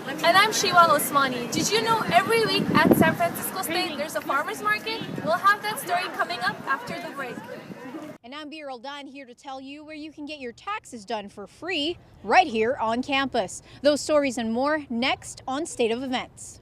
And I'm Shiwan Osmani. Did you know every week at San Francisco State there's a farmer's market? We'll have that story coming up after the break. And I'm B. Dan here to tell you where you can get your taxes done for free right here on campus. Those stories and more next on State of Events.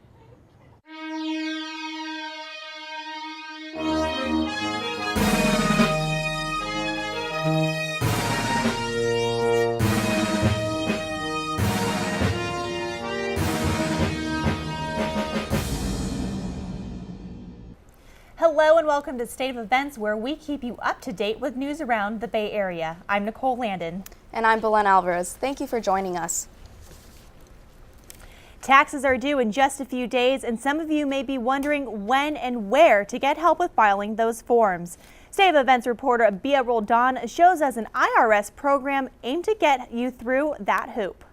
Hello and welcome to State of Events, where we keep you up to date with news around the Bay Area. I'm Nicole Landon. And I'm Belen Alvarez. Thank you for joining us. Taxes are due in just a few days, and some of you may be wondering when and where to get help with filing those forms. State of Events reporter Bia Roldan shows us an IRS program aimed to get you through that hoop.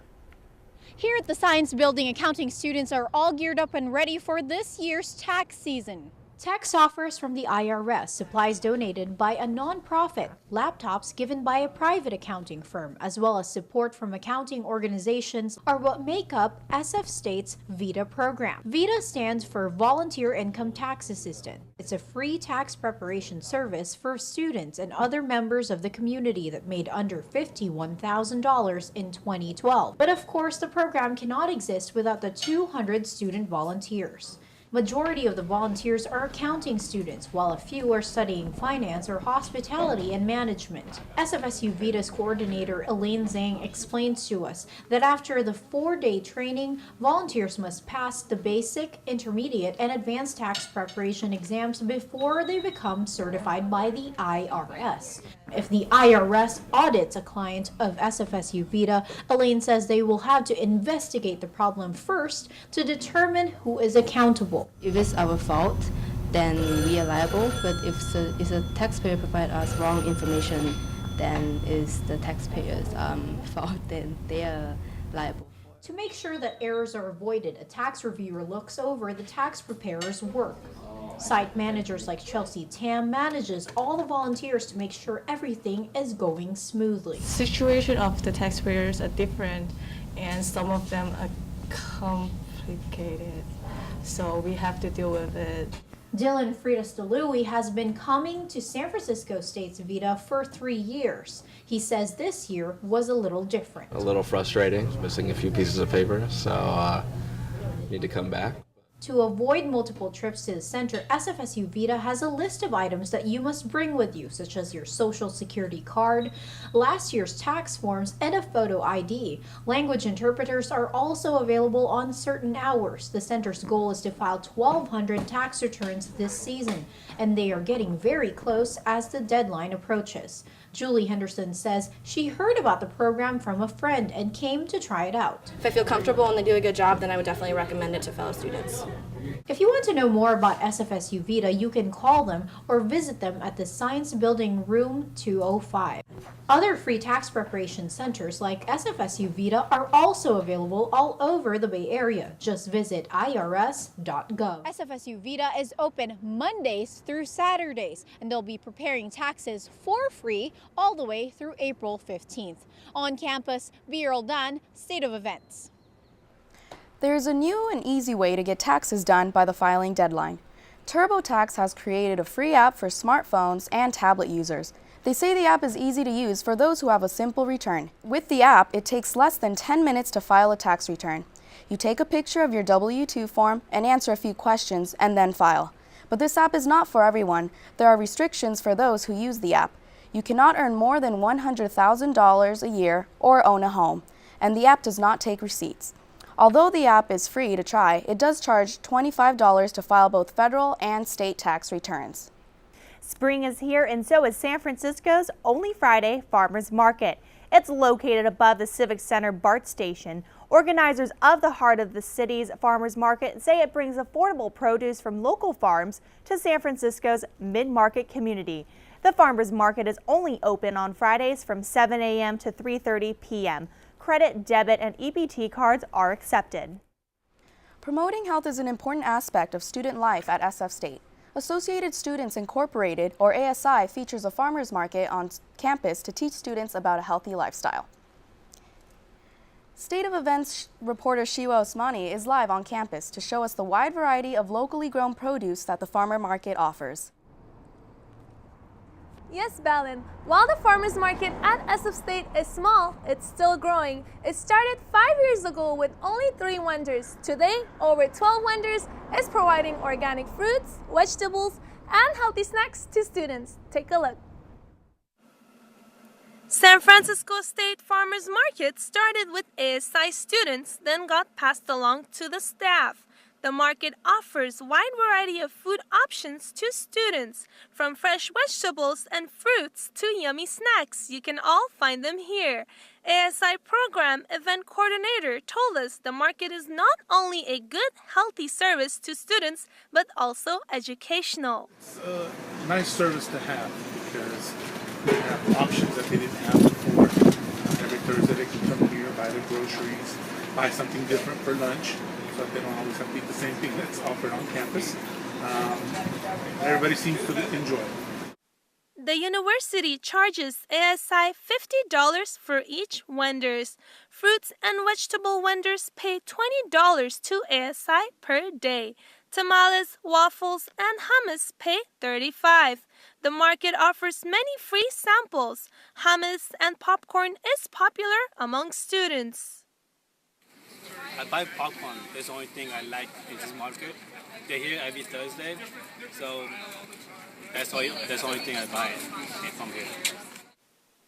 Here at the Science Building, accounting students are all geared up and ready for this year's tax season. Tax offers from the IRS, supplies donated by a nonprofit, laptops given by a private accounting firm, as well as support from accounting organizations are what make up SF State's VITA program. VITA stands for Volunteer Income Tax Assistant. It's a free tax preparation service for students and other members of the community that made under $51,000 in 2012. But of course, the program cannot exist without the 200 student volunteers. Majority of the volunteers are accounting students, while a few are studying finance or hospitality and management. SFSU VITA's coordinator Elaine Zhang explains to us that after the 4-day training, volunteers must pass the basic, intermediate, and advanced tax preparation exams before they become certified by the IRS. If the IRS audits a client of SFSU VITA, Elaine says they will have to investigate the problem first to determine who is accountable. If it's our fault, then we are liable. But if the taxpayer provide us wrong information, then it's the taxpayer's fault. Then they are liable. To make sure that errors are avoided, a tax reviewer looks over the tax preparer's work. Site managers like Chelsea Tam manages all the volunteers to make sure everything is going smoothly. Situation of the taxpayers are different, and some of them are complicated. So we have to deal with it. Dylan Freitas-DeLuey has been coming to San Francisco State's VITA for 3 years. He says this year was a little different. A little frustrating, missing a few pieces of paper, so need to come back. To avoid multiple trips to the center, SFSU VITA has a list of items that you must bring with you, such as your social security card, last year's tax forms, and a photo ID. Language interpreters are also available on certain hours. The center's goal is to file 1,200 tax returns this season, and they are getting very close as the deadline approaches. Julie Henderson says she heard about the program from a friend and came to try it out. If I feel comfortable and they do a good job, then I would definitely recommend it to fellow students. If you want to know more about SFSU VITA, you can call them or visit them at the Science Building Room 205. Other free tax preparation centers like SFSU VITA are also available all over the Bay Area. Just visit irs.gov. SFSU VITA is open Mondays through Saturdays, and they'll be preparing taxes for free all the way through April 15th. On campus, B. Dan, State of Events. There's a new and easy way to get taxes done by the filing deadline. TurboTax has created a free app for smartphones and tablet users. They say the app is easy to use for those who have a simple return. With the app, it takes less than 10 minutes to file a tax return. You take a picture of your W-2 form and answer a few questions and then file. But this app is not for everyone. There are restrictions for those who use the app. You cannot earn more than $100,000 a year or own a home, and the app does not take receipts. Although the app is free to try, it does charge $25 to file both federal and state tax returns. Spring is here, and so is San Francisco's only Friday farmers market. It's located above the Civic Center BART station. Organizers of the heart of the city's farmers market say it brings affordable produce from local farms to San Francisco's mid-market community. The farmers market is only open on Fridays from 7 a.m. to 3:30 p.m. Credit, debit, and EBT cards are accepted. Promoting health is an important aspect of student life at SF State. Associated Students Incorporated, or ASI, features a farmers market on campus to teach students about a healthy lifestyle. State of Events reporter Shiwa Osmani is live on campus to show us the wide variety of locally grown produce that the farmer market offers. Yes, Balin. While the farmers market at SF State is small, it's still growing. It started 5 years ago with only 3 vendors. Today, over 12 vendors is providing organic fruits, vegetables, and healthy snacks to students. Take a look. San Francisco State Farmers Market started with ASI students, then got passed along to the staff. The market offers a wide variety of food options to students, from fresh vegetables and fruits to yummy snacks. You can all find them here. ASI program event coordinator told us the market is not only a good, healthy service to students, but also educational. It's a nice service to have because they have options that they didn't have before. Every Thursday they can come here, buy their groceries, buy something different for lunch. So they don't always have to eat the same thing that's offered on campus. Everybody seems to enjoy it. The university charges ASI $50 for each vendors. Fruits and vegetable vendors pay $20 to ASI per day. Tamales, waffles, and hummus pay $35. The market offers many free samples. Hummus and popcorn is popular among students. I buy popcorn. That's the only thing I like in this market. They're here every Thursday, so that's the only thing I buy from here.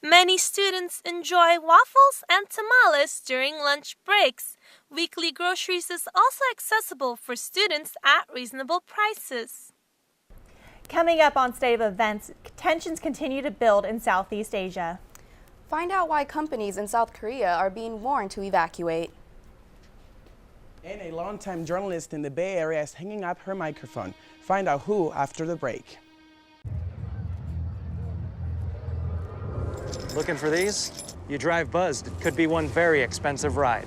Many students enjoy waffles and tamales during lunch breaks. Weekly groceries is also accessible for students at reasonable prices. Coming up on State of Events, tensions continue to build in Southeast Asia. Find out why companies in South Korea are being warned to evacuate. And a longtime journalist in the Bay Area is hanging up her microphone. Find out who after the break. Looking for these? You drive Buzzed. It could be one very expensive ride.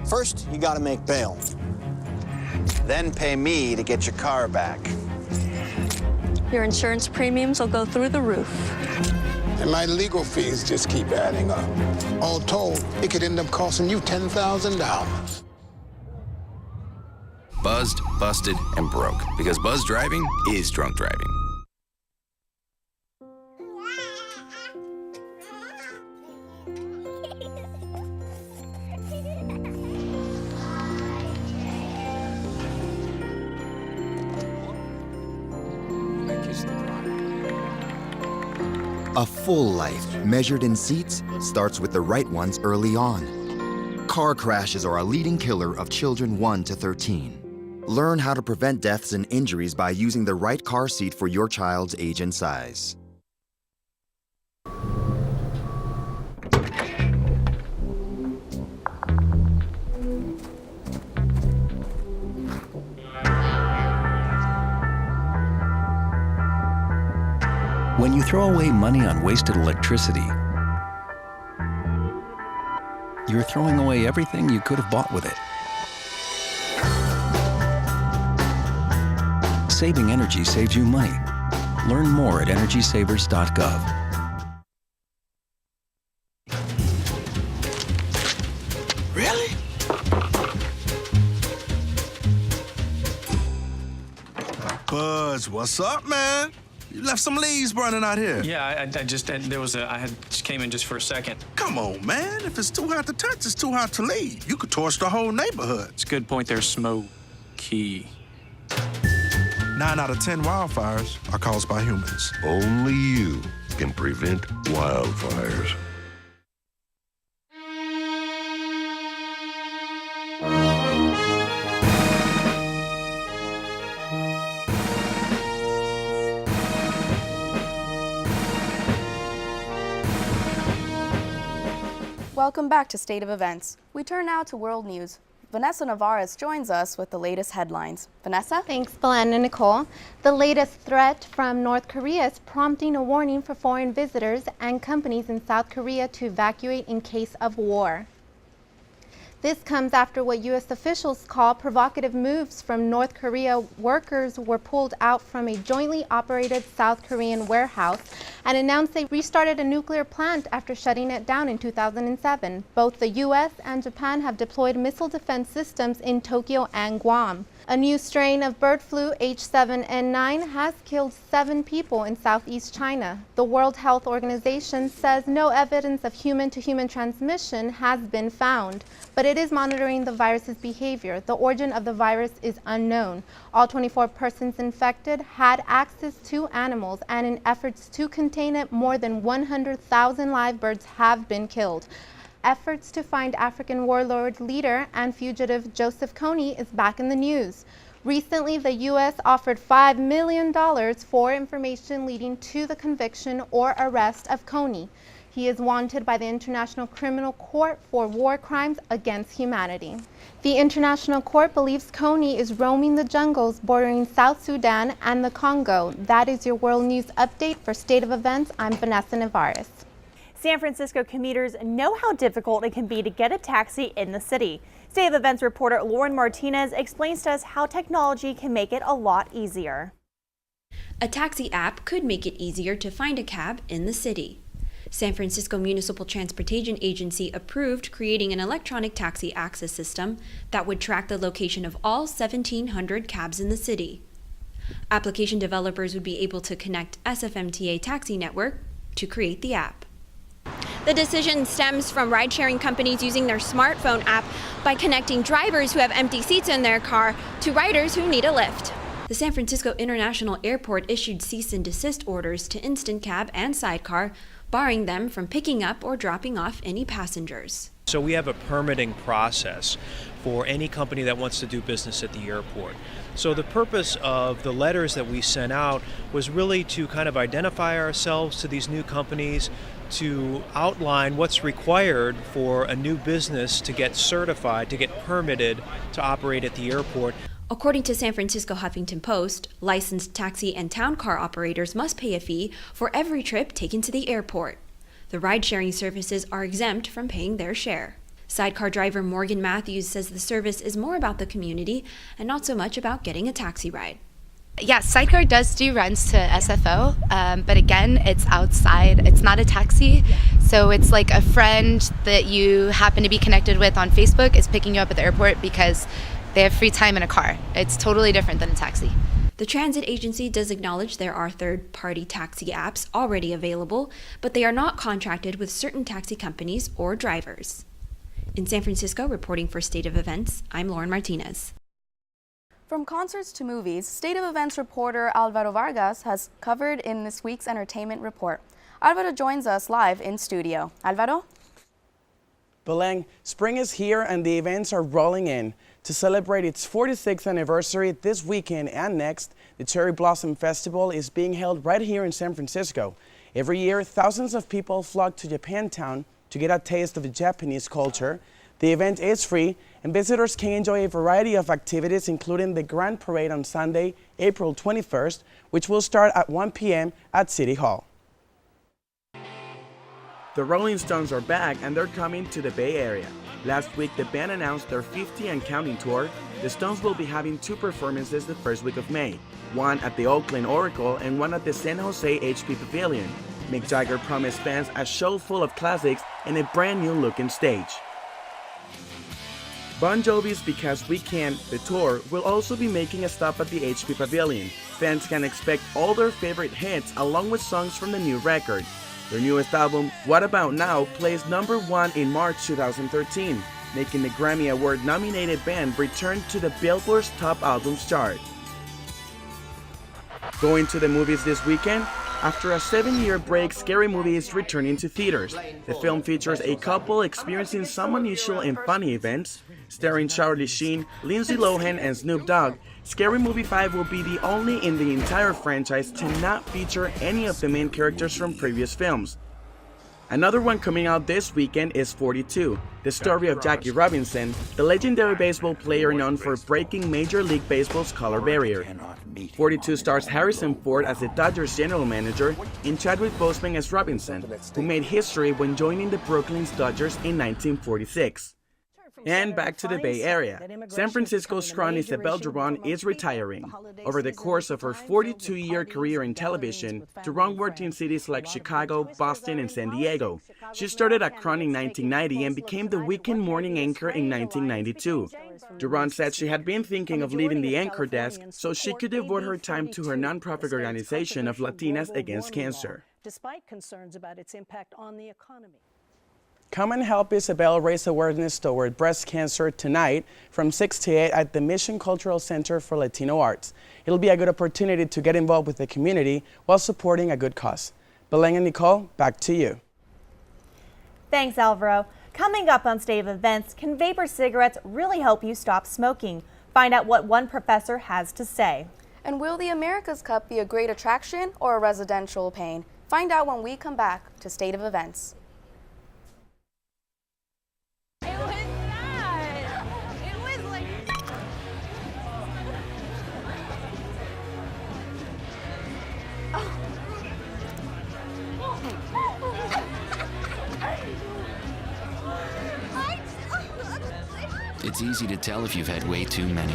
First, you gotta make bail. Then pay me to get your car back. Your insurance premiums will go through the roof. And my legal fees just keep adding up. All told, it could end up costing you $10,000. Buzzed, busted, and broke. Because buzz driving is drunk driving. A full life, measured in seats, starts with the right ones early on. Car crashes are a leading killer of children 1 to 13. Learn how to prevent deaths and injuries by using the right car seat for your child's age and size. When you throw away money on wasted electricity, you're throwing away everything you could have bought with it. Saving energy saves you money. Learn more at energysavers.gov. Really? Buzz, what's up, man? You left some leaves burning out here. Yeah, I came in just for a second. Come on, man. If it's too hot to touch, it's too hot to leave. You could torch the whole neighborhood. It's a good point there, Smokey. 9 out of 10 wildfires are caused by humans. Only you can prevent wildfires. Welcome back to State of Events. We turn now to world news. Vanessa Navarez joins us with the latest headlines. Vanessa? Thanks, Belen and Nicole. The latest threat from North Korea is prompting a warning for foreign visitors and companies in South Korea to evacuate in case of war. This comes after what U.S. officials call provocative moves from North Korea. Workers were pulled out from a jointly operated South Korean warehouse and announced they restarted a nuclear plant after shutting it down in 2007. Both the U.S. and Japan have deployed missile defense systems in Tokyo and Guam. A new strain of bird flu, H7N9, has killed 7 people in southeast China. The World Health Organization says no evidence of human-to-human transmission has been found, but it is monitoring the virus's behavior. The origin of the virus is unknown. All 24 persons infected had access to animals, and in efforts to contain it, more than 100,000 live birds have been killed. Efforts to find African warlord leader and fugitive Joseph Kony is back in the news. Recently, the U.S. offered $5 million for information leading to the conviction or arrest of Kony. He is wanted by the International Criminal Court for war crimes against humanity. The International Court believes Kony is roaming the jungles bordering South Sudan and the Congo. That is your World News Update. For State of Events, I'm Vanessa Navarez. San Francisco commuters know how difficult it can be to get a taxi in the city. State of Events reporter Lauren Martinez explains to us how technology can make it a lot easier. A taxi app could make it easier to find a cab in the city. San Francisco Municipal Transportation Agency approved creating an electronic taxi access system that would track the location of all 1,700 cabs in the city. Application developers would be able to connect SFMTA Taxi Network to create the app. The decision stems from ride-sharing companies using their smartphone app by connecting drivers who have empty seats in their car to riders who need a lift. The San Francisco International Airport issued cease and desist orders to Instant Cab and Sidecar, barring them from picking up or dropping off any passengers. So we have a permitting process for any company that wants to do business at the airport. So the purpose of the letters that we sent out was really to kind of identify ourselves to these new companies, to outline what's required for a new business to get certified, to get permitted to operate at the airport. According to San Francisco Huffington Post, licensed taxi and town car operators must pay a fee for every trip taken to the airport. The ride-sharing services are exempt from paying their share. Sidecar driver Morgan Matthews says the service is more about the community and not so much about getting a taxi ride. Yes, Sidecar does do runs to SFO, but again, it's outside. It's not a taxi, so it's like a friend that you happen to be connected with on Facebook is picking you up at the airport because they have free time in a car. It's totally different than a taxi. The transit agency does acknowledge there are third-party taxi apps already available, but they are not contracted with certain taxi companies or drivers. In San Francisco, reporting for State of Events, I'm Lauren Martinez. From concerts to movies, State of Events reporter Alvaro Vargas has covered in this week's entertainment report. Alvaro joins us live in studio. Alvaro? Beleng, spring is here and the events are rolling in. To celebrate its 46th anniversary this weekend and next, the Cherry Blossom Festival is being held right here in San Francisco. Every year, thousands of people flock to Japantown to get a taste of the Japanese culture. The event is free, and visitors can enjoy a variety of activities, including the Grand Parade on Sunday, April 21st, which will start at 1 p.m. at City Hall. The Rolling Stones are back, and they're coming to the Bay Area. Last week, the band announced their 50 and counting tour. The Stones will be having 2 performances the first week of May, one at the Oakland Oracle and one at the San Jose HP Pavilion. Mick Jagger promised fans a show full of classics and a brand new looking stage. Bon Jovi's Because We Can, the tour, will also be making a stop at the HP Pavilion. Fans can expect all their favorite hits along with songs from the new record. Their newest album, What About Now, plays #1 in March 2013, making the Grammy Award-nominated band return to the Billboard's Top Albums chart. Going to the movies this weekend? After a 7-year break, Scary Movie is returning to theaters. The film features a couple experiencing some unusual and funny events. Starring Charlie Sheen, Lindsay Lohan, and Snoop Dogg, Scary Movie 5 will be the only in the entire franchise to not feature any of the main characters from previous films. Another one coming out this weekend is 42, the story of Jackie Robinson, the legendary baseball player known for breaking Major League Baseball's color barrier. 42 stars Harrison Ford as the Dodgers general manager and Chadwick Boseman as Robinson, who made history when joining the Brooklyn Dodgers in 1946. And back to the Bay Area. San Francisco's Cron Isabel Duran is retiring. Over the course of her 42-year career in television, Duran worked in cities like Chicago, Boston, and San Diego. She started at Cron in 1990 and became the weekend morning anchor in 1992. Duran said she had been thinking of leaving the anchor desk so she could devote her time to her nonprofit organization of Latinas Against Cancer. Despite concerns about its impact on the economy. Come and help Isabel raise awareness toward breast cancer tonight from 6 to 8 at the Mission Cultural Center for Latino Arts. It'll be a good opportunity to get involved with the community while supporting a good cause. Belen and Nicole, back to you. Thanks, Alvaro. Coming up on State of Events, can vapor cigarettes really help you stop smoking? Find out what one professor has to say. And will the America's Cup be a great attraction or a residential pain? Find out when we come back to State of Events. It's easy to tell if you've had way too many.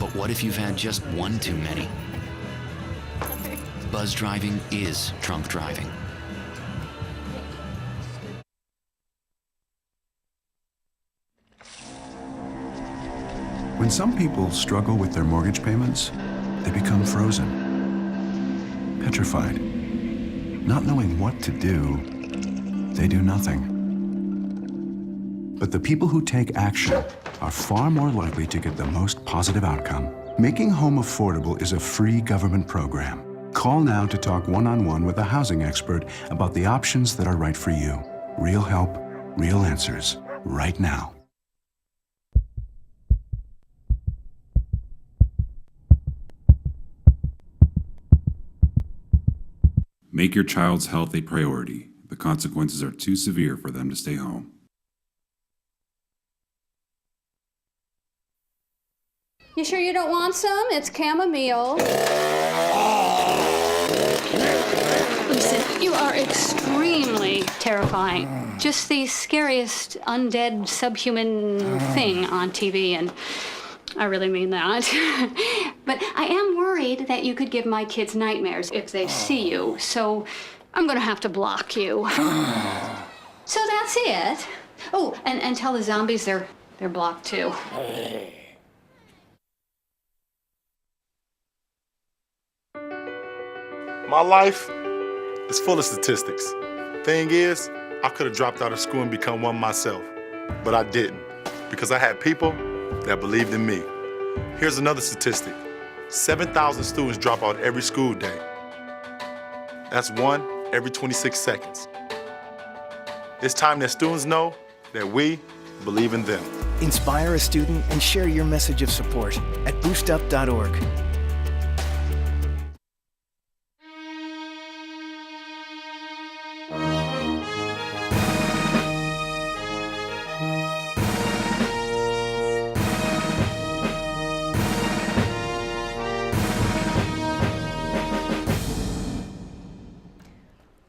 But what if you've had just one too many? Buzz driving is drunk driving. When some people struggle with their mortgage payments, they become frozen, petrified. Not knowing what to do, they do nothing. But the people who take action are far more likely to get the most positive outcome. Making home affordable is a free government program. Call now to talk one-on-one with a housing expert about the options that are right for you. Real help, real answers, right now. Make your child's health a priority. The consequences are too severe for them to stay home. You sure you don't want some? It's chamomile. Listen, you are extremely terrifying. Just the scariest undead subhuman thing on TV, and I really mean that. But I am worried that you could give my kids nightmares if they see you, so I'm gonna have to block you. So that's it. Oh, and tell the zombies they're blocked too. My life is full of statistics. Thing is, I could have dropped out of school and become one myself, but I didn't because I had people that believed in me. Here's another statistic. 7,000 students drop out every school day. That's one every 26 seconds. It's time that students know that we believe in them. Inspire a student and share your message of support at boostup.org.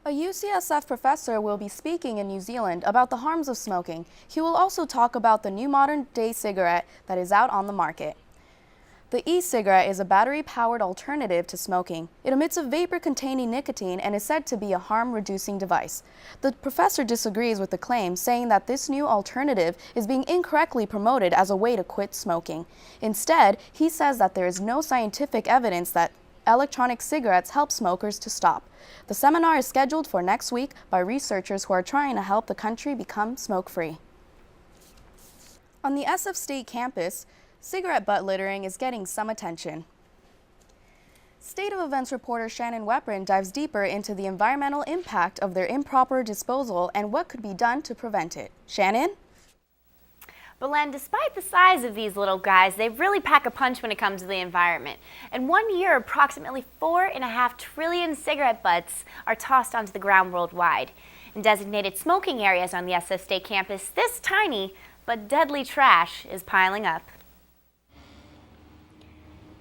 A UCSF professor will be speaking in New Zealand about the harms of smoking. He will also talk about the new modern-day cigarette that is out on the market. The e-cigarette is a battery-powered alternative to smoking. It emits a vapor containing nicotine and is said to be a harm-reducing device. The professor disagrees with the claim, saying that this new alternative is being incorrectly promoted as a way to quit smoking. Instead, he says that there is no scientific evidence that electronic cigarettes help smokers to stop. The seminar is scheduled for next week by researchers who are trying to help the country become smoke-free. On the SF State campus, cigarette butt littering is getting some attention. State of Events reporter Shannon Weprin dives deeper into the environmental impact of their improper disposal and what could be done to prevent it. Shannon? Belen, despite the size of these little guys, they really pack a punch when it comes to the environment. In 1 year, approximately 4.5 trillion cigarette butts are tossed onto the ground worldwide. In designated smoking areas on the SF State campus, this tiny but deadly trash is piling up.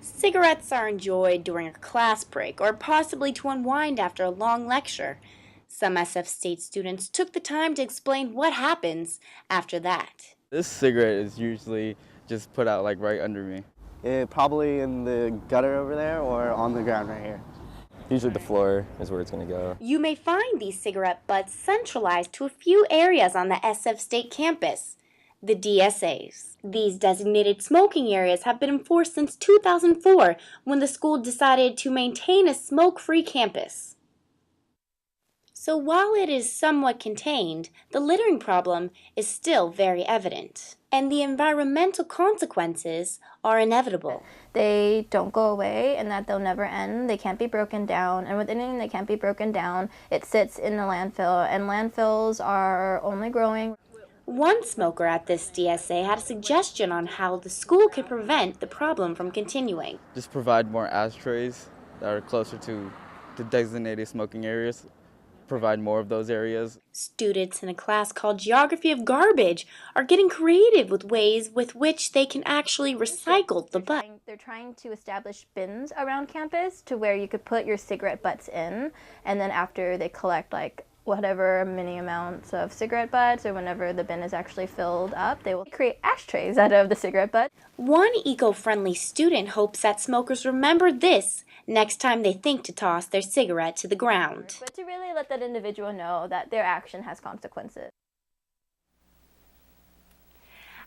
Cigarettes are enjoyed during a class break or possibly to unwind after a long lecture. Some SF State students took the time to explain what happens after that. This cigarette is usually just put out like right under me. Probably in the gutter over there or on the ground right here. Usually the floor is where it's going to go. You may find these cigarette butts centralized to a few areas on the SF State campus, the DSAs. These designated smoking areas have been enforced since 2004 when the school decided to maintain a smoke-free campus. So while it is somewhat contained, the littering problem is still very evident, and the environmental consequences are inevitable. They don't go away and that they'll never end. They can't be broken down, and with anything that can't be broken down, it sits in the landfill, and landfills are only growing. One smoker at this DSA had a suggestion on how the school could prevent the problem from continuing. Just provide more ashtrays that are closer to the designated smoking areas. Provide more of those areas. Students in a class called Geography of Garbage are getting creative with ways with which they can actually recycle the butt. They're trying to establish bins around campus to where you could put your cigarette butts in, and then after they collect like whatever mini amounts of cigarette butts, or whenever the bin is actually filled up, they will create ashtrays out of the cigarette butt. One eco-friendly student hopes that smokers remember this next time they think to toss their cigarette to the ground. But to really let that individual know that their action has consequences.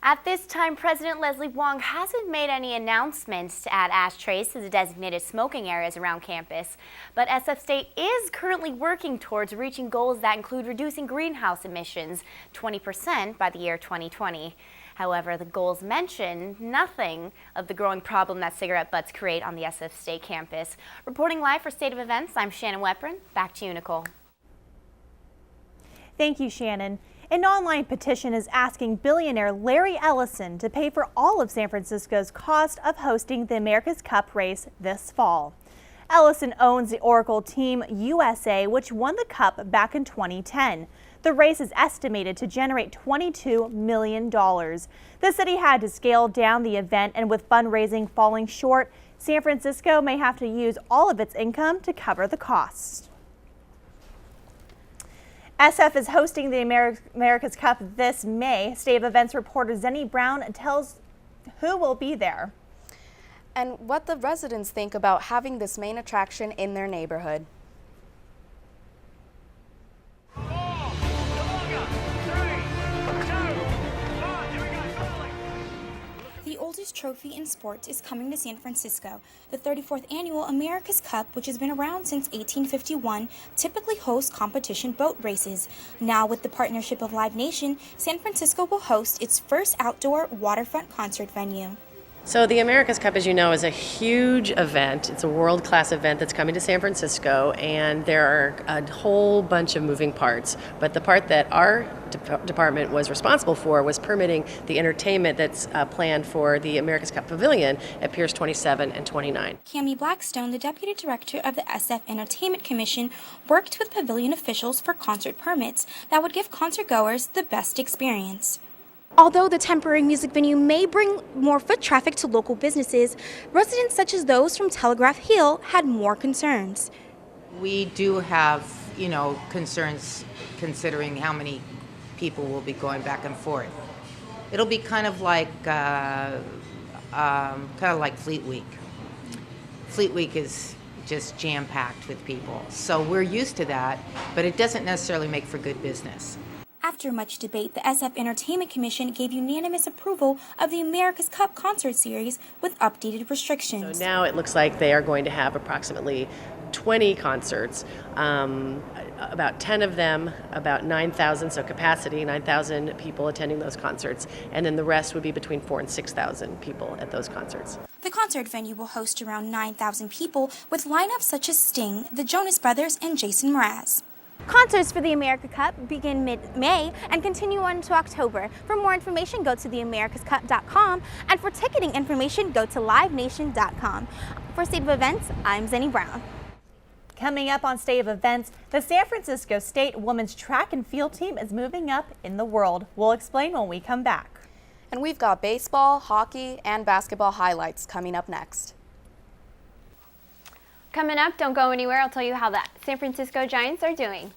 At this time, President Leslie Wong hasn't made any announcements to add ashtrays to the designated smoking areas around campus, but SF State is currently working towards reaching goals that include reducing greenhouse emissions 20% by the year 2020. However, the goals mention nothing of the growing problem that cigarette butts create on the SF State campus. Reporting live for State of Events, I'm Shannon Weprin. Back to you, Nicole. Thank you, Shannon. An online petition is asking billionaire Larry Ellison to pay for all of San Francisco's cost of hosting the America's Cup race this fall. Ellison owns the Oracle Team USA, which won the Cup back in 2010. The race is estimated to generate $22 million. The city had to scale down the event, and with fundraising falling short, San Francisco may have to use all of its income to cover the cost. SF is hosting the America's Cup this May. State of Events reporter Zenny Brown tells who will be there and what the residents think about having this main attraction in their neighborhood. The oldest trophy in sports is coming to San Francisco. The 34th annual America's Cup, which has been around since 1851, typically hosts competition boat races. Now, with the partnership of Live Nation, San Francisco will host its first outdoor waterfront concert venue. So the America's Cup, as you know, is a huge event. It's a world-class event that's coming to San Francisco, and there are a whole bunch of moving parts. But the part that our department was responsible for was permitting the entertainment that's planned for the America's Cup Pavilion at Piers 27 and 29. Cammie Blackstone, the deputy director of the SF Entertainment Commission, worked with pavilion officials for concert permits that would give concertgoers the best experience. Although the temporary music venue may bring more foot traffic to local businesses, residents such as those from Telegraph Hill had more concerns. We do have, concerns considering how many people will be going back and forth. It'll be kind of like Fleet Week. Fleet Week is just jam-packed with people, so we're used to that, but it doesn't necessarily make for good business. After much debate, the SF Entertainment Commission gave unanimous approval of the America's Cup concert series with updated restrictions. So now it looks like they are going to have approximately 20 concerts, about 10 of them, about 9,000, so capacity, 9,000 people attending those concerts, and then the rest would be between 4,000 and 6,000 people at those concerts. The concert venue will host around 9,000 people with lineups such as Sting, the Jonas Brothers, and Jason Mraz. Concerts for the America Cup begin mid-May and continue on to October. For more information, go to theamericascup.com, and for ticketing information, go to livenation.com. For State of Events, I'm Zenny Brown. Coming up on State of Events, the San Francisco State women's track and field team is moving up in the world. We'll explain when we come back. And we've got baseball, hockey, and basketball highlights coming up next. Coming up, don't go anywhere. I'll tell you how the San Francisco Giants are doing.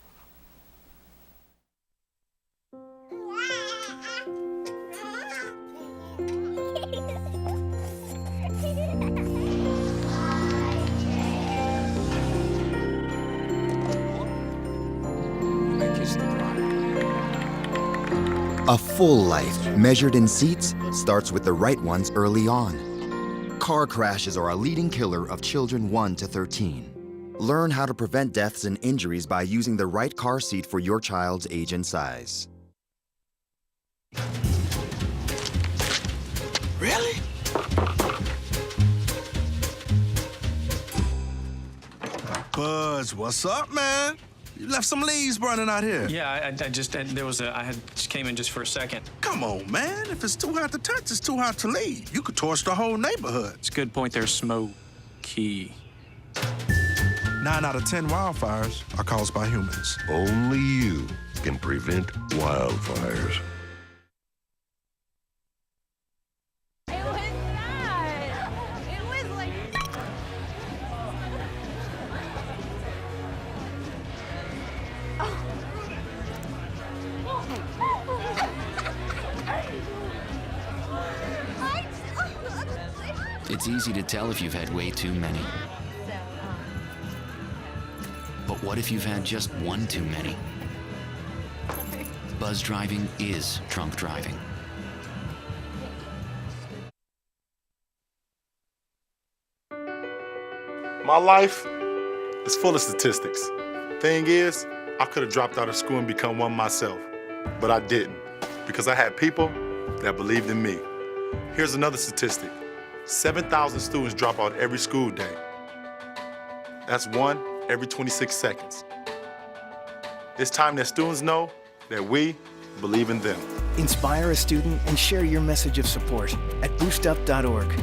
A full life, measured in seats, starts with the right ones early on. Car crashes are a leading killer of children 1 to 13. Learn how to prevent deaths and injuries by using the right car seat for your child's age and size. Really? Buzz, what's up, man? You left some leaves burning out here. Yeah, I just came in just for a second. Come on, man. If it's too hot to touch, it's too hot to leave. You could torch the whole neighborhood. It's a good point there, Smokey. 9 out of 10 wildfires are caused by humans. Only you can prevent wildfires. It's easy to tell if you've had way too many. But what if you've had just one too many? Buzz driving is drunk driving. My life is full of statistics. Thing is, I could have dropped out of school and become one myself, but I didn't because I had people that believed in me. Here's another statistic. 7,000 students drop out every school day. That's 1 every 26 seconds. It's time that students know that we believe in them. Inspire a student and share your message of support at boostup.org.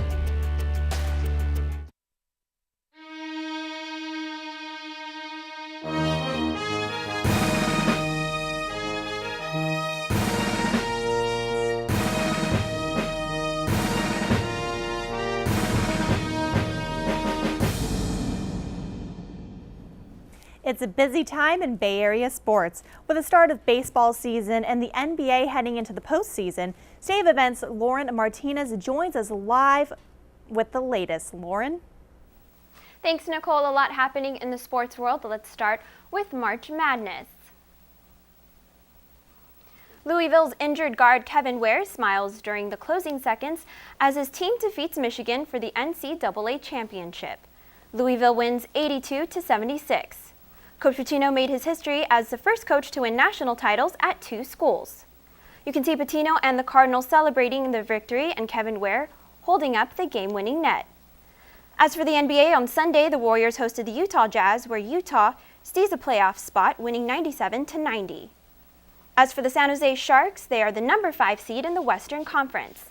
It's a busy time in Bay Area sports. With the start of baseball season and the NBA heading into the postseason, State of Events' Lauren Martinez joins us live with the latest. Lauren? Thanks, Nicole. A lot happening in the sports world. Let's start with March Madness. Louisville's injured guard Kevin Ware smiles during the closing seconds as his team defeats Michigan for the NCAA championship. Louisville wins 82-76. Coach Pitino made his history as the first coach to win national titles at 2 schools. You can see Pitino and the Cardinals celebrating the victory and Kevin Ware holding up the game-winning net. As for the NBA, on Sunday, the Warriors hosted the Utah Jazz, where Utah seized a playoff spot, winning 97-90. As for the San Jose Sharks, they are the number 5 seed in the Western Conference.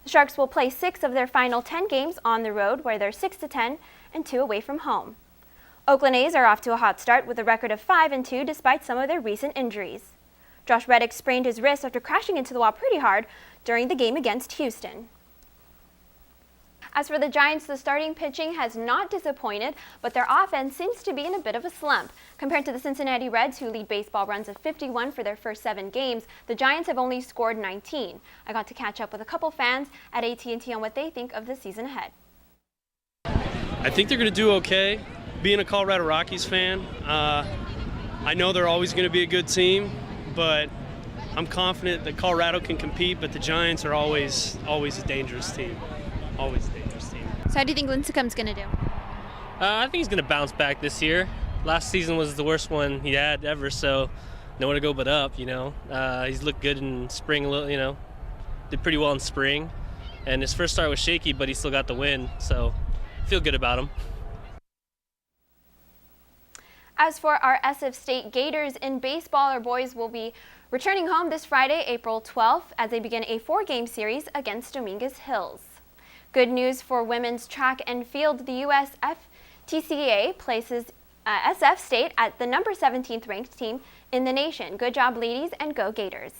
The Sharks will play 6 of their final 10 games on the road, where they're 6-10 and 2 away from home. Oakland A's are off to a hot start with a record of 5-2 despite some of their recent injuries. Josh Reddick sprained his wrist after crashing into the wall pretty hard during the game against Houston. As for the Giants, the starting pitching has not disappointed, but their offense seems to be in a bit of a slump. Compared to the Cincinnati Reds, who lead baseball runs of 51 for their first 7 games, the Giants have only scored 19. I got to catch up with a couple fans at AT&T on what they think of the season ahead. I think they're going to do okay. Being a Colorado Rockies fan, I know they're always going to be a good team, but I'm confident that Colorado can compete, but the Giants are always a dangerous team. Always a dangerous team. So how do you think Lincecum's going to do? I think he's going to bounce back this year. Last season was the worst one he had ever, so nowhere to go but up, you know. He's looked good in spring, you know, did pretty well in spring. And his first start was shaky, but he still got the win, so I feel good about him. As for our SF State Gators in baseball, our boys will be returning home this Friday, April 12th, as they begin a 4-game series against Dominguez Hills. Good news for women's track and field. The USFTCA places SF State at the number 17th ranked team in the nation. Good job, ladies, and go Gators.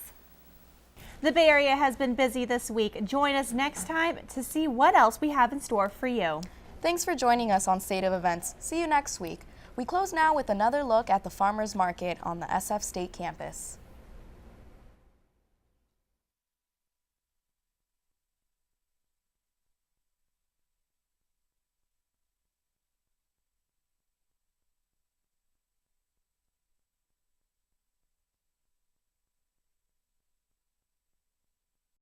The Bay Area has been busy this week. Join us next time to see what else we have in store for you. Thanks for joining us on State of Events. See you next week. We close now with another look at the farmers market on the SF State campus.